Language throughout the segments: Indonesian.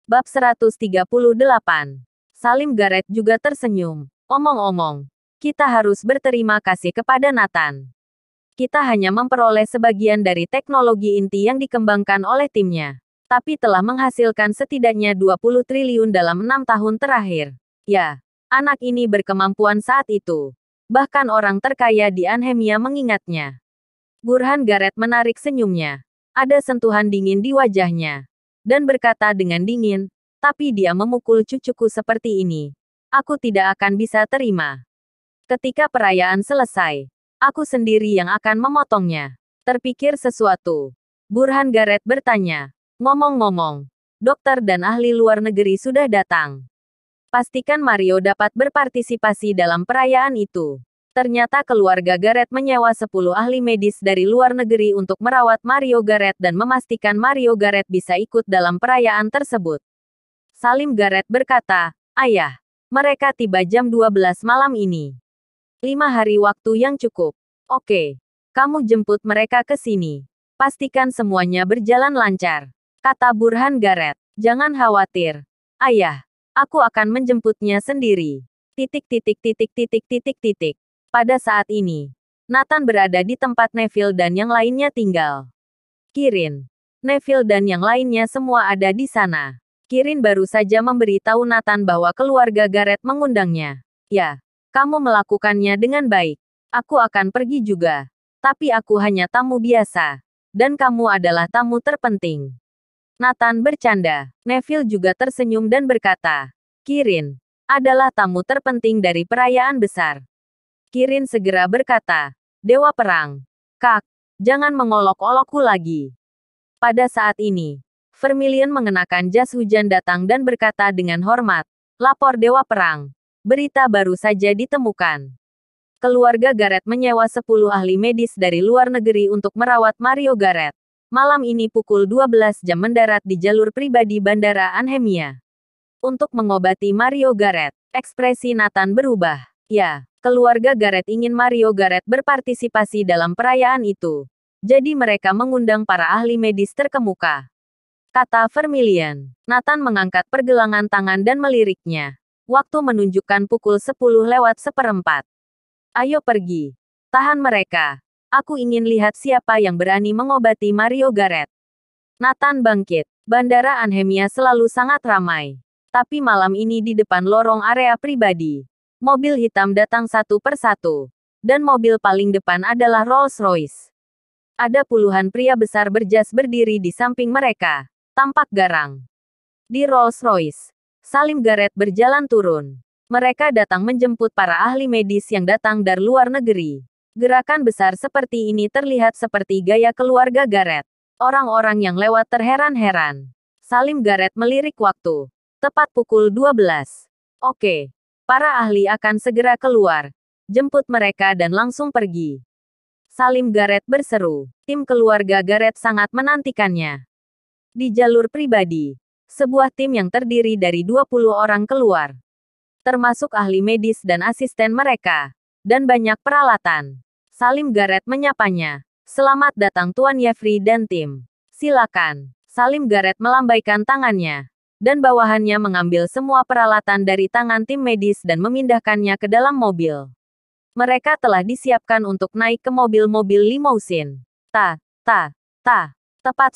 Bab 138. Salim Garrett juga tersenyum. Omong-omong, kita harus berterima kasih kepada Nathan. Kita hanya memperoleh sebagian dari teknologi inti yang dikembangkan oleh timnya. Tapi telah menghasilkan setidaknya 20 triliun dalam 6 tahun terakhir. Ya, anak ini berkemampuan saat itu. Bahkan orang terkaya di Anhemia mengingatnya. Burhan Garrett menarik senyumnya. Ada sentuhan dingin di wajahnya. Dan berkata dengan dingin, tapi dia memukul cucuku seperti ini. Aku tidak akan bisa terima. Ketika perayaan selesai, aku sendiri yang akan memotongnya. Terpikir sesuatu. Burhan Garrett bertanya. Ngomong-ngomong, dokter dan ahli luar negeri sudah datang. Pastikan Mario dapat berpartisipasi dalam perayaan itu. Ternyata keluarga Garrett menyewa 10 ahli medis dari luar negeri untuk merawat Mario Garrett dan memastikan Mario Garrett bisa ikut dalam perayaan tersebut. Salim Garrett berkata, "Ayah, mereka tiba jam 12 malam ini. 5 hari waktu yang cukup. Oke, kamu jemput mereka ke sini. Pastikan semuanya berjalan lancar," kata Burhan Garrett. "Jangan khawatir, Ayah. Aku akan menjemputnya sendiri." Pada saat ini, Nathan berada di tempat Neville dan yang lainnya tinggal. Kirin, Neville dan yang lainnya semua ada di sana. Kirin baru saja memberi tahu Nathan bahwa keluarga Garrett mengundangnya. "Ya, kamu melakukannya dengan baik. Aku akan pergi juga. Tapi aku hanya tamu biasa. Dan kamu adalah tamu terpenting." Nathan bercanda. Neville juga tersenyum dan berkata, "Kirin adalah tamu terpenting dari perayaan besar." Kirin segera berkata, "Dewa Perang. Kak, jangan mengolok-olokku lagi." Pada saat ini, Vermilion mengenakan jas hujan datang dan berkata dengan hormat, "Lapor Dewa Perang. Berita baru saja ditemukan. Keluarga Garrett menyewa 10 ahli medis dari luar negeri untuk merawat Mario Garrett. Malam ini pukul 12 jam mendarat di jalur pribadi Bandara Anhemia. Untuk mengobati Mario Garrett." Ekspresi Nathan berubah. "Ya, keluarga Garrett ingin Mario Garrett berpartisipasi dalam perayaan itu. Jadi mereka mengundang para ahli medis terkemuka," kata Vermilion. Nathan mengangkat pergelangan tangan dan meliriknya. Waktu menunjukkan pukul 10:04. "Ayo pergi. Tahan mereka. Aku ingin lihat siapa yang berani mengobati Mario Garrett." Nathan bangkit. Bandara Anhemia selalu sangat ramai. Tapi malam ini di depan lorong area pribadi, mobil hitam datang satu persatu. Dan mobil paling depan adalah Rolls-Royce. Ada puluhan pria besar berjas berdiri di samping mereka. Tampak garang. Di Rolls-Royce, Salim Garrett berjalan turun. Mereka datang menjemput para ahli medis yang datang dari luar negeri. Gerakan besar seperti ini terlihat seperti gaya keluarga Garrett. Orang-orang yang lewat terheran-heran. Salim Garrett melirik waktu. Tepat pukul 12. "Oke. Para ahli akan segera keluar. Jemput mereka dan langsung pergi." Salim Garrett berseru. Tim keluarga Garrett sangat menantikannya. Di jalur pribadi, sebuah tim yang terdiri dari 20 orang keluar. Termasuk ahli medis dan asisten mereka. Dan banyak peralatan. Salim Garrett menyapanya. "Selamat datang Tuan Yefri dan tim. Silakan." Salim Garrett melambaikan tangannya. Dan bawahannya mengambil semua peralatan dari tangan tim medis dan memindahkannya ke dalam mobil. Mereka telah disiapkan untuk naik ke mobil-mobil limousin. Tepat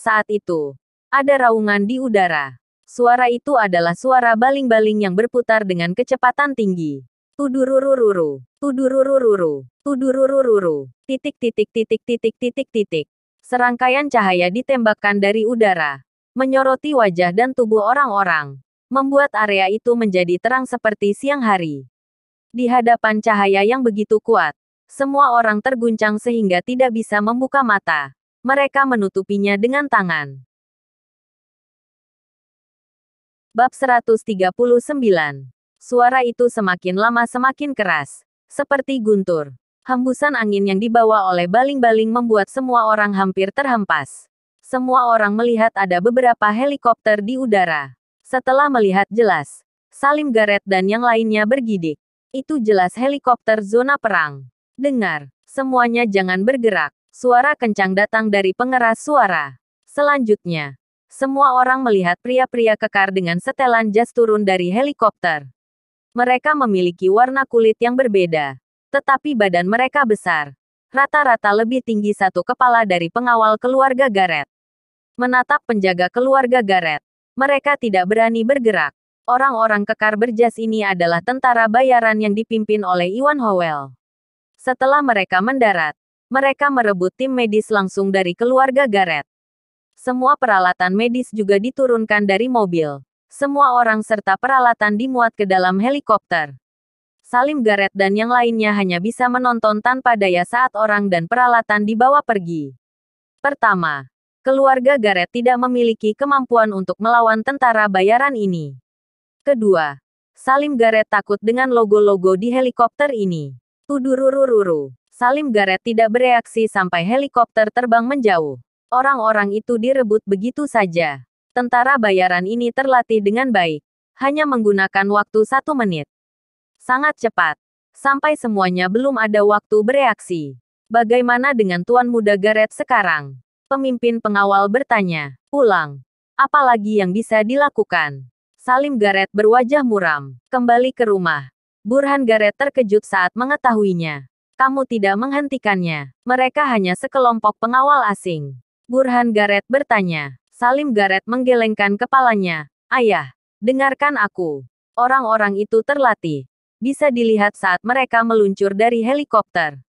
saat itu, ada raungan di udara. Suara itu adalah suara baling-baling yang berputar dengan kecepatan tinggi. Tudururururu, tudururururu, tudururururu, titik. Serangkaian cahaya ditembakkan dari udara, menyoroti wajah dan tubuh orang-orang, membuat area itu menjadi terang seperti siang hari. Di hadapan cahaya yang begitu kuat, semua orang terguncang sehingga tidak bisa membuka mata. Mereka menutupinya dengan tangan. Bab 139. Suara itu semakin lama semakin keras, seperti guntur. Hembusan angin yang dibawa oleh baling-baling membuat semua orang hampir terhempas. Semua orang melihat ada beberapa helikopter di udara. Setelah melihat jelas, Salim Garrett dan yang lainnya bergidik. "Itu jelas helikopter zona perang. Dengar, semuanya jangan bergerak." Suara kencang datang dari pengeras suara. Selanjutnya, Semua orang melihat pria-pria kekar dengan setelan jas turun dari helikopter. Mereka memiliki warna kulit yang berbeda, tetapi badan mereka besar. Rata-rata lebih tinggi satu kepala dari pengawal keluarga Garrett. Menatap penjaga keluarga Garrett, mereka tidak berani bergerak. Orang-orang kekar berjas ini adalah tentara bayaran yang dipimpin oleh Iwan Howell. Setelah mereka mendarat, mereka merebut tim medis langsung dari keluarga Garrett. Semua peralatan medis juga diturunkan dari mobil. Semua orang serta peralatan dimuat ke dalam helikopter. Salim Garrett dan yang lainnya hanya bisa menonton tanpa daya saat orang dan peralatan dibawa pergi. Pertama, keluarga Garrett tidak memiliki kemampuan untuk melawan tentara bayaran ini. Kedua, Salim Garrett takut dengan logo-logo di helikopter ini. Tudururururu. Salim Garrett tidak bereaksi sampai helikopter terbang menjauh. Orang-orang itu direbut begitu saja. Tentara bayaran ini terlatih dengan baik. Hanya menggunakan waktu 1 menit. Sangat cepat. Sampai semuanya belum ada waktu bereaksi. Bagaimana dengan Tuan Muda Garrett sekarang? Pemimpin pengawal bertanya. Pulang. Apalagi yang bisa dilakukan? Salim Garrett berwajah muram. Kembali ke rumah. Burhan Garrett terkejut saat mengetahuinya. Kamu tidak menghentikannya. Mereka hanya sekelompok pengawal asing. Burhan Garrett bertanya. Salim Garrett menggelengkan kepalanya. Ayah, dengarkan aku. Orang-orang itu terlatih. Bisa dilihat saat mereka meluncur dari helikopter.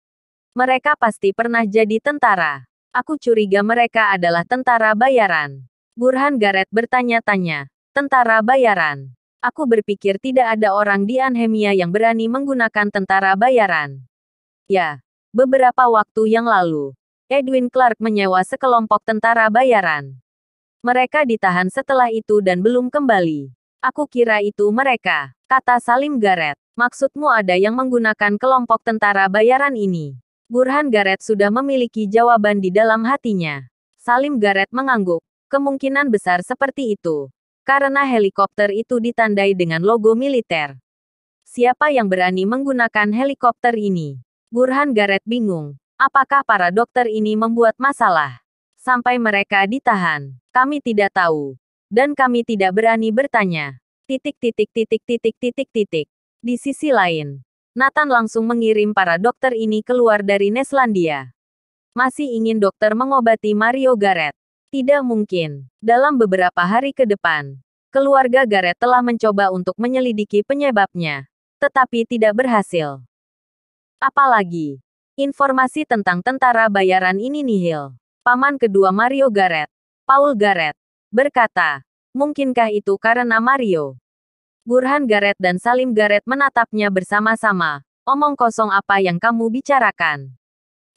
Mereka pasti pernah jadi tentara. Aku curiga mereka adalah tentara bayaran. Burhan Garrett bertanya-tanya. Tentara bayaran. Aku berpikir tidak ada orang di Anhemia yang berani menggunakan tentara bayaran. Ya, beberapa waktu yang lalu, Edwin Clark menyewa sekelompok tentara bayaran. Mereka ditahan setelah itu dan belum kembali. Aku kira itu mereka, kata Salim Garrett. Maksudmu ada yang menggunakan kelompok tentara bayaran ini? Burhan Garrett sudah memiliki jawaban di dalam hatinya. Salim Garrett mengangguk. Kemungkinan besar seperti itu. Karena helikopter itu ditandai dengan logo militer. Siapa yang berani menggunakan helikopter ini? Burhan Garrett bingung. Apakah para dokter ini membuat masalah? Sampai mereka ditahan. Kami tidak tahu. Dan kami tidak berani bertanya. Di sisi lain, Nathan langsung mengirim para dokter ini keluar dari Neslandia. Masih ingin dokter mengobati Mario Garrett? Tidak mungkin. Dalam beberapa hari ke depan, keluarga Garrett telah mencoba untuk menyelidiki penyebabnya, tetapi tidak berhasil. Apalagi, informasi tentang tentara bayaran ini nihil. Paman kedua Mario Garrett, Paul Garrett, berkata, mungkinkah itu karena Mario? Burhan Garrett dan Salim Garrett menatapnya bersama-sama. Omong kosong apa yang kamu bicarakan?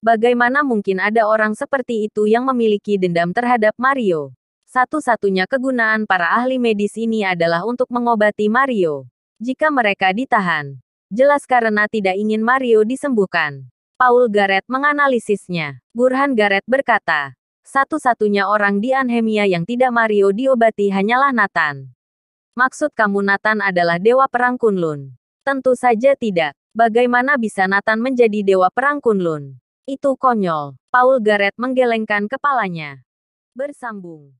Bagaimana mungkin ada orang seperti itu yang memiliki dendam terhadap Mario? Satu-satunya kegunaan para ahli medis ini adalah untuk mengobati Mario. Jika mereka ditahan, jelas karena tidak ingin Mario disembuhkan. Paul Garrett menganalisisnya. Burhan Garrett berkata, satu-satunya orang di Anhemia yang tidak Mario diobati hanyalah Nathan. Maksud kamu Nathan adalah dewa perang Kunlun? Tentu saja tidak. Bagaimana bisa Nathan menjadi dewa perang Kunlun? Itu konyol. Paul Garrett menggelengkan kepalanya. Bersambung.